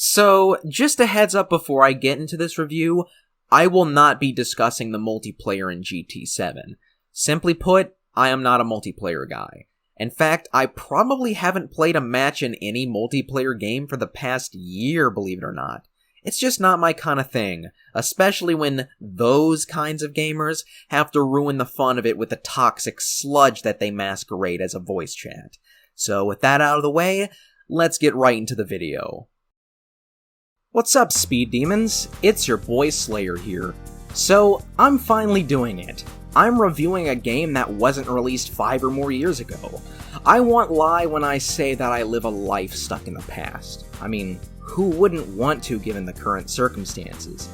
So, just a heads up before I get into this review, I will not be discussing the multiplayer in GT7. Simply put, I am not a multiplayer guy. In fact, I probably haven't played a match in any multiplayer game for the past year, believe it or not. It's just not my kind of thing, especially when those kinds of gamers have to ruin the fun of it with the toxic sludge that they masquerade as a voice chat. So with that out of the way, let's get right into the video. What's up, Speed Demons? It's your boy Slayer here. So, I'm finally doing it. I'm reviewing a game that wasn't released 5 or more years ago. I won't lie when I say that I live a life stuck in the past. I mean, who wouldn't want to given the current circumstances?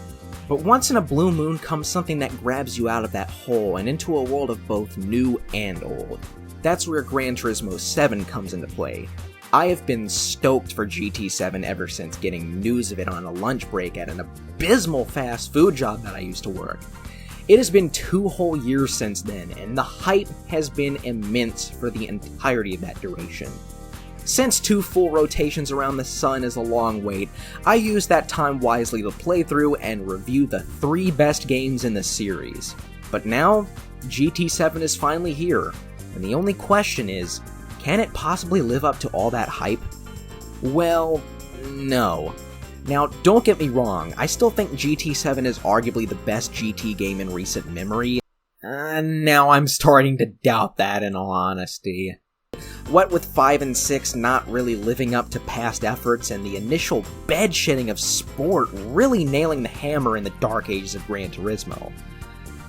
But once in a blue moon comes something that grabs you out of that hole and into a world of both new and old. That's where Gran Turismo 7 comes into play. I have been stoked for GT7 ever since getting news of it on a lunch break at an abysmal fast food job that I used to work. It has been 2 whole years since then, and the hype has been immense for the entirety of that duration. Since 2 full rotations around the sun is a long wait, I used that time wisely to play through and review the 3 best games in the series. But now, GT7 is finally here, and the only question is, can it possibly live up to all that hype? Well, no. Now, don't get me wrong, I still think GT7 is arguably the best GT game in recent memory. Now I'm starting to doubt that in all honesty. What with 5 and 6 not really living up to past efforts and the initial bed-shitting of sport really nailing the hammer in the dark ages of Gran Turismo.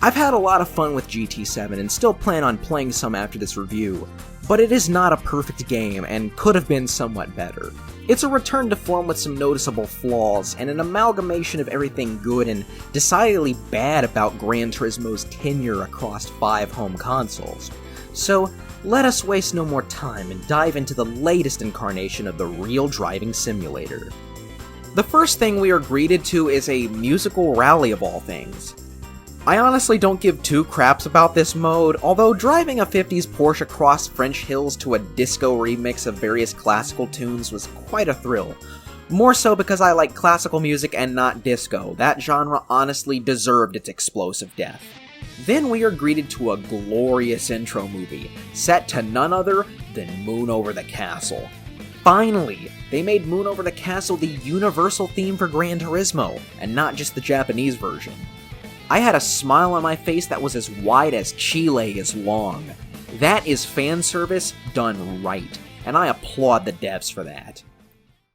I've had a lot of fun with GT7 and still plan on playing some after this review, but it is not a perfect game and could have been somewhat better. It's a return to form with some noticeable flaws and an amalgamation of everything good and decidedly bad about Gran Turismo's tenure across 5 home consoles. So, let us waste no more time and dive into the latest incarnation of the real driving simulator. The first thing we are greeted to is a musical rally of all things. I honestly don't give 2 craps about this mode, although driving a 50s Porsche across French hills to a disco remix of various classical tunes was quite a thrill. More so because I like classical music and not disco. That genre honestly deserved its explosive death. Then we are greeted to a glorious intro movie, set to none other than Moon Over the Castle. Finally, they made Moon Over the Castle the universal theme for Gran Turismo, and not just the Japanese version. I had a smile on my face that was as wide as Chile is long. That is fan service done right, and I applaud the devs for that.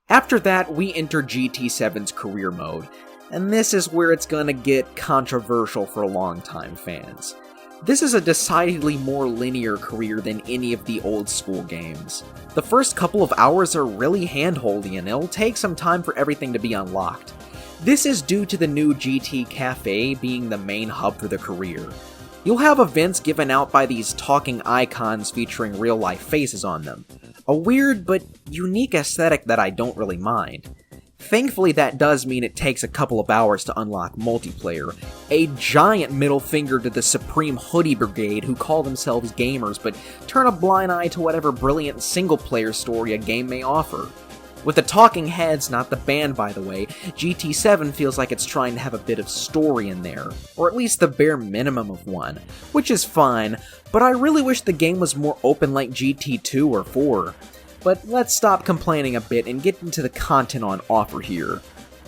After that, we enter GT7's career mode, and this is where it's gonna get controversial for longtime fans. This is a decidedly more linear career than any of the old school games. The first couple of hours are really hand-holdy, and it'll take some time for everything to be unlocked. This is due to the new GT Cafe being the main hub for the career. You'll have events given out by these talking icons featuring real-life faces on them. A weird but unique aesthetic that I don't really mind. Thankfully, that does mean it takes a couple of hours to unlock multiplayer. A giant middle finger to the Supreme Hoodie Brigade who call themselves gamers but turn a blind eye to whatever brilliant single-player story a game may offer. With the talking heads, not the band by the way, GT7 feels like it's trying to have a bit of story in there, or at least the bare minimum of one, which is fine, but I really wish the game was more open like GT2 or 4. But let's stop complaining a bit and get into the content on offer here.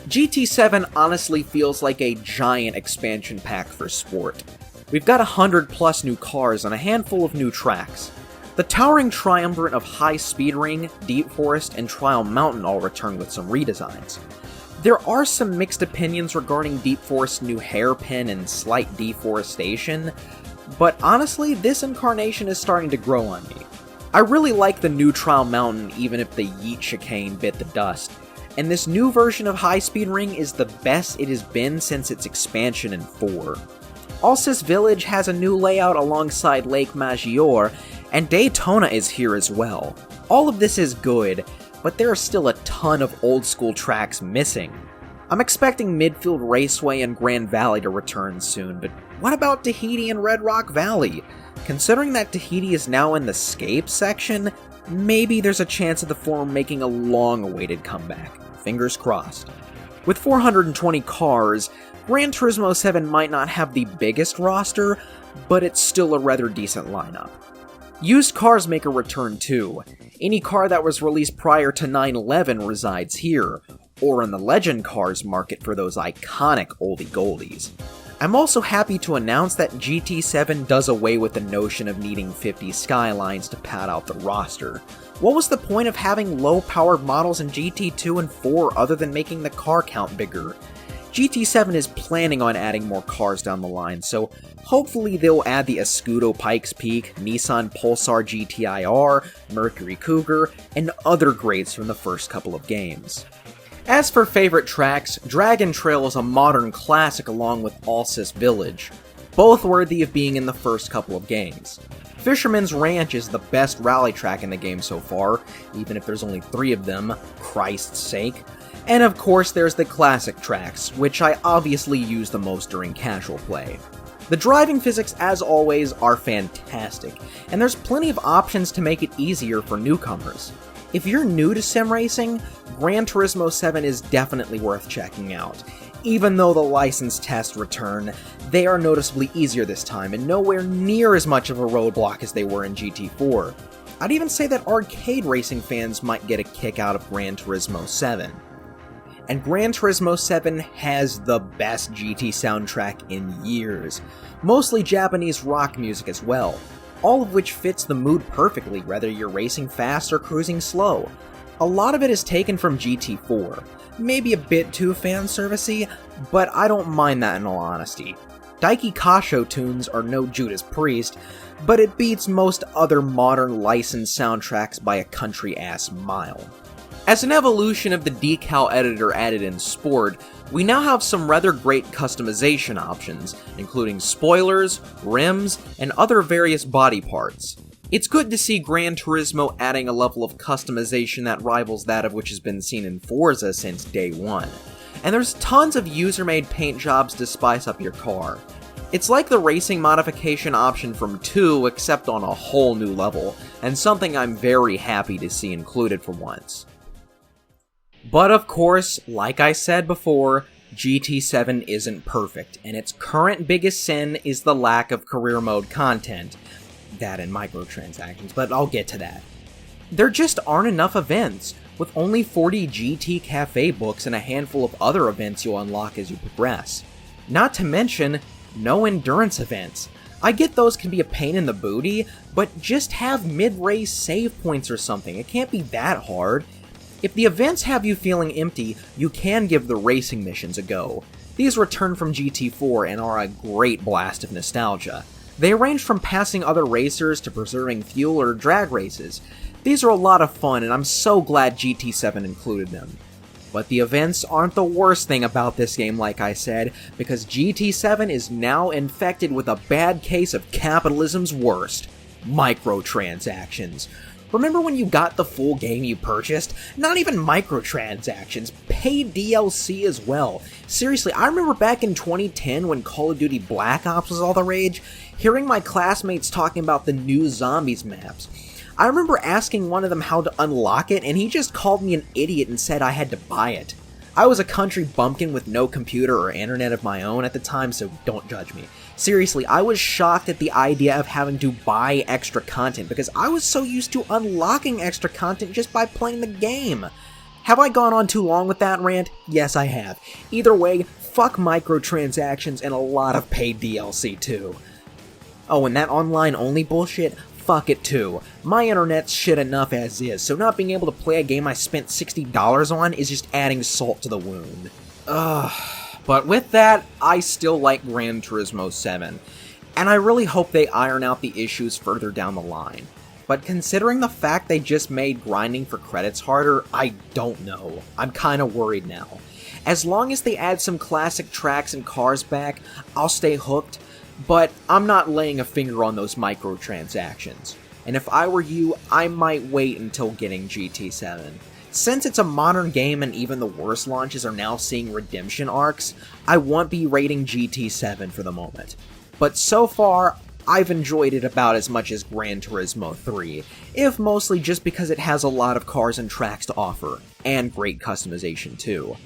GT7 honestly feels like a giant expansion pack for sport. We've got 100 plus new cars and a handful of new tracks. The towering triumvirate of High Speed Ring, Deep Forest, and Trial Mountain all return with some redesigns. There are some mixed opinions regarding Deep Forest's new hairpin and slight deforestation, but honestly, this incarnation is starting to grow on me. I really like the new Trial Mountain even if the Yeet chicane bit the dust, and this new version of High Speed Ring is the best it has been since its expansion in 4. Alsace Village has a new layout alongside Lake Maggiore, and Daytona is here as well. All of this is good, but there are still a ton of old school tracks missing. I'm expecting Midfield Raceway and Grand Valley to return soon, but what about Tahiti and Red Rock Valley? Considering that Tahiti is now in the Scape section, maybe there's a chance of the former making a long-awaited comeback. fingers crossed. With 420 cars, Gran Turismo 7 might not have the biggest roster, but it's still a rather decent lineup. Used cars make a return too. Any car that was released prior to 9/11 resides here, or in the Legend cars market for those iconic oldie goldies. I'm also happy to announce that GT7 does away with the notion of needing 50 Skylines to pad out the roster. What was the point of having low-powered models in GT2 and 4 other than making the car count bigger? GT7 is planning on adding more cars down the line, so hopefully they'll add the Escudo Pikes Peak, Nissan Pulsar GTI-R, Mercury Cougar, and other greats from the first couple of games. As for favorite tracks, Dragon Trail is a modern classic along with Alsace Village, both worthy of being in the first couple of games. Fisherman's Ranch is the best rally track in the game so far, even if there's only 3 of them, Christ's sake. And of course there's the classic tracks, which I obviously use the most during casual play. The driving physics, as always, are fantastic, and there's plenty of options to make it easier for newcomers. If you're new to sim racing, Gran Turismo 7 is definitely worth checking out. Even though the license tests return, they are noticeably easier this time and nowhere near as much of a roadblock as they were in GT4. I'd even say that arcade racing fans might get a kick out of Gran Turismo 7. And Gran Turismo 7 has the best GT soundtrack in years, mostly Japanese rock music as well, all of which fits the mood perfectly whether you're racing fast or cruising slow. A lot of it is taken from GT4, maybe a bit too fan-servicey, but I don't mind that in all honesty. Daiki Kasho tunes are no Judas Priest, but it beats most other modern licensed soundtracks by a country-ass mile. As an evolution of the decal editor added in Sport, we now have some rather great customization options, including spoilers, rims, and other various body parts. It's good to see Gran Turismo adding a level of customization that rivals that of which has been seen in Forza since day one. And there's tons of user-made paint jobs to spice up your car. It's like the racing modification option from 2, except on a whole new level, and something I'm very happy to see included for once. But of course, like I said before, GT7 isn't perfect, and its current biggest sin is the lack of career mode content. That and microtransactions, but I'll get to that. There just aren't enough events, with only 40 GT Cafe books and a handful of other events you'll unlock as you progress. Not to mention, no endurance events. I get those can be a pain in the booty, but just have mid-race save points or something. It can't be that hard. If the events have you feeling empty, you can give the racing missions a go. These return from GT4 and are a great blast of nostalgia. They range from passing other racers to preserving fuel or drag races. These are a lot of fun, and I'm so glad GT7 included them. But the events aren't the worst thing about this game, like I said, because GT7 is now infected with a bad case of capitalism's worst: microtransactions. Remember when you got the full game you purchased? Not even microtransactions, paid DLC as well. Seriously, I remember back in 2010 when Call of Duty Black Ops was all the rage, hearing my classmates talking about the new Zombies maps. I remember asking one of them how to unlock it, and he just called me an idiot and said I had to buy it. I was a country bumpkin with no computer or internet of my own at the time, so don't judge me. Seriously, I was shocked at the idea of having to buy extra content because I was so used to unlocking extra content just by playing the game. Have I gone on too long with that rant? Yes, I have. Either way, fuck microtransactions and a lot of paid DLC too. Oh, and that online-only bullshit? Fuck it too. My internet's shit enough as is, so not being able to play a game I spent $60 on is just adding salt to the wound. But with that, I still like Gran Turismo 7, and I really hope they iron out the issues further down the line. But considering the fact they just made grinding for credits harder, I don't know. I'm kinda worried now. As long as they add some classic tracks and cars back, I'll stay hooked, but I'm not laying a finger on those microtransactions. And if I were you, I might wait until getting GT7. Since it's a modern game and even the worst launches are now seeing redemption arcs, I won't be rating GT7 for the moment. But so far, I've enjoyed it about as much as Gran Turismo 3, if mostly just because it has a lot of cars and tracks to offer, and great customization too.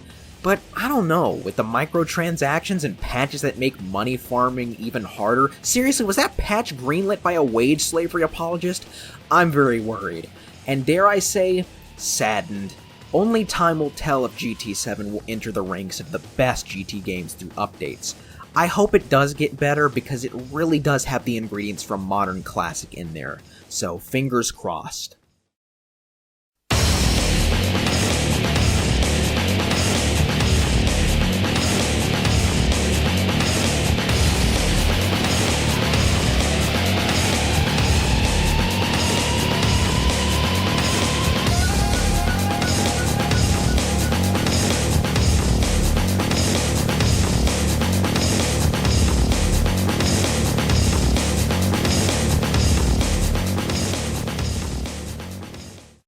But I don't know, with the microtransactions and patches that make money farming even harder, seriously, was that patch greenlit by a wage slavery apologist? I'm very worried, and dare I say, saddened. Only time will tell if GT7 will enter the ranks of the best GT games through updates. I hope it does get better because it really does have the ingredients from modern classic in there, so fingers crossed.